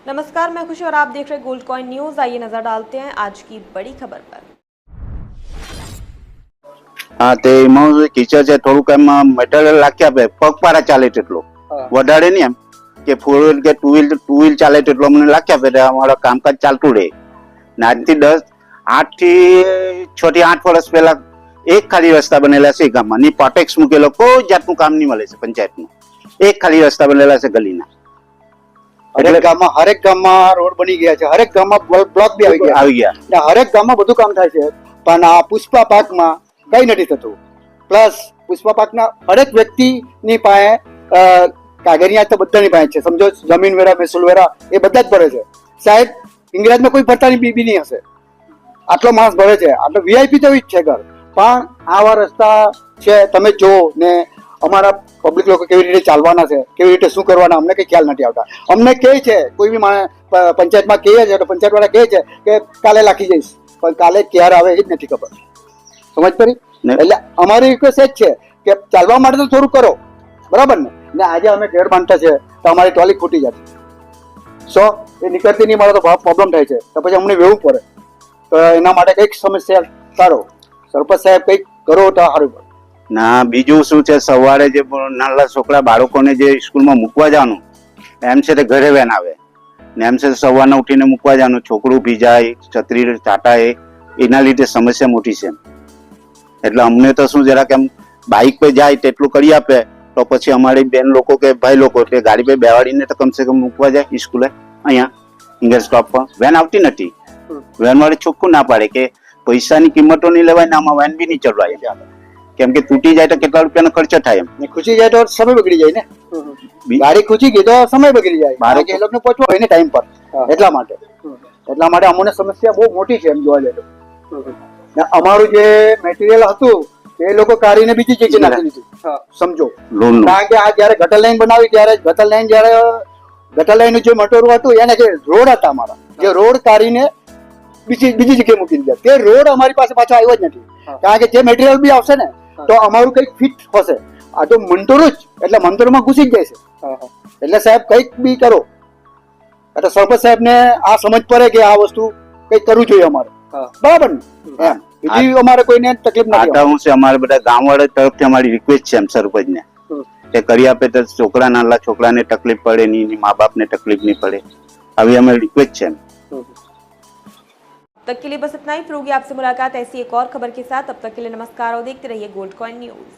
नमस्कार, मैं खुशी और आप देख रहे गोल्ड कॉइन न्यूज। आइए नजर डालते हैं आज की बड़ी खबर पर। हाँ ते टीचर है थोड़ુંક એમ મટીરીયલ લાખી આપે પગપાળા ચાલે તેટલો વધારે નહીં એમ કે 4 વ્હીલ કે 2 વ્હીલ ચાલે તેટલો અમને લાખી આપે એટલે અમારું કામકાજ ચાલતું રહે ને આજથી 8 થી 6 થી 8 વર્ષ પહેલા એક ખાલી રસ્તા બનેલા છે ગામમાં ની પોટેક્સ મૂકેલો કોઈ જાતનું કામ નહીં મળે છે પંચાયતનું એક ખાલી રસ્તા બનેલા છે ગલીના હરેક ગામમાં રોડ બની ગયા છે હરેક ગામમાં બ્લોક બી આવી ગયા હરેક ગામમાં બધું કામ થાય છે પણ આ પુષ્પા પાકમાં કઈ નથી થતું પ્લસ પુષ્પા પાકના હરેક વ્યક્તિની પાસે કાગળિયા તો બધાની પાસે છે સમજો જમીન વેરા મહેસૂલ વેરા એ બધા જ ભરે છે સાહેબ ઇંગ્રેજમાં કોઈ ભરતાની બીબી નહીં હશે આટલો માણસ ભરે છે આટલો વીઆઈપી તો જ છે ઘર પણ આવા રસ્તા છે તમે જો ને અમારા પબ્લિક લોકો કેવી રીતે ચાલવાના છે કેવી રીતે શું કરવાના અમને કઈ ખ્યાલ નથી આવતા અમને કહે છે કોઈ બી પંચાયતમાં કહે છે તો પંચાયત વાળા કહે છે કે કાલે લાખી જઈશ પણ કાલે ક્યારે આવે એ જ નથી ખબર સમજ પડી એટલે અમારી રિક્વેસ્ટ એ જ છે કે ચાલવા માટે તો થોડું કરો બરાબર ને આજે અમે ઘેર બાંધતા છે તો અમારી ટ્રોલી ખૂટી જશે એ નીકળતી નહીં મળે તો પ્રોબ્લેમ થાય છે તો પછી અમને વેવું પડે તો એના માટે કંઈક સમસ્યા સારો સરપંચ સાહેબ કંઈક કરો તો સારું પડે ના બીજું શું છે સવારે જે નાના છોકરા બાળકોને જે સ્કૂલમાં મૂકવા જવાનું એમ છે તે ઘરે વેન આવે ને એમ છે સવારના ઉઠીને મૂકવા જવાનું છોકરું ભીજાય છત્રી ચાટાય એના લીધે સમસ્યા મોટી છે એટલે અમને તો શું જરાક એમ બાઇક પર જાય તેટલું કરી આપે તો પછી અમારી બેન લોકો કે ભાઈ લોકો કે ગાડી પર બેવાડીને તો કમસે કમ મૂકવા જાય સ્કૂલે અહીંયા ઇંગ્લિશ સ્ટોપ પર વેન આવતી નથી વેન વાળી ચોખ્ખું ના પાડે કે પૈસાની કિંમતો નહીં લેવાય ને આમાં વેન બી નહીં ચડવાય કેમ કે તૂટી જાય તો કેટલા રૂપિયાનો ખર્ચો થાય એમ ખૂચી જાય તો સમય બગડી જાય ને ગાડી ખૂચી ગઈ તો સમય બગડી જાય બારે એ લોકોને પહોંચવા હોય ને ટાઈમ પર એટલા માટે અમને સમસ્યા બહુ મોટી છે એમ જોવા જાય તો અમારું જે મટીરિયલ હતું એ લોકો કાઢીને બીજી જગ્યાએ નાખી દીધું સમજો કારણ કે આ જયારે ગટર લાઈન બનાવી ત્યારે ગટર લાઈન નું જે મટોરું હતું એને જે રોડ હતા અમારા જે રોડ કાઢીને બીજી જગ્યાએ મૂકી દીધા તે રોડ અમારી પાસે પાછો આવ્યો જ નથી કારણ કે જે મટીરિયલ બી આવશે ને તો અમારું કઈક ફિટ હશે આ તો મંતોરું જ એટલે મંતોરમાં ઘૂસી જ જાય છે એટલે સાહેબ કઈક બી કરો એટલે સરપંચ સાહેબ ને આ સમજ પડે કે આ વસ્તુ કઈક કરવું જોઈએ અમારે બરાબર ને બીજી અમારે કોઈને તકલીફ નથી હું છે અમારે બધા ગામવાળા તરફથી અમારી રિક્વેસ્ટ છે એમ સરપંચ ને કે કરી આપે તો છોકરા નાના છોકરાને તકલીફ પડે નહીં મા બાપ ને तकलीफ नहीं पड़े अभी हमें रिक्वेस्ट है। तक के लिए बस इतना ही। फिर होगी आपसे मुलाकात ऐसी एक और खबर के साथ। तब तक के लिए नमस्कार और देखते रहिए गोल्ड कॉइन न्यूज।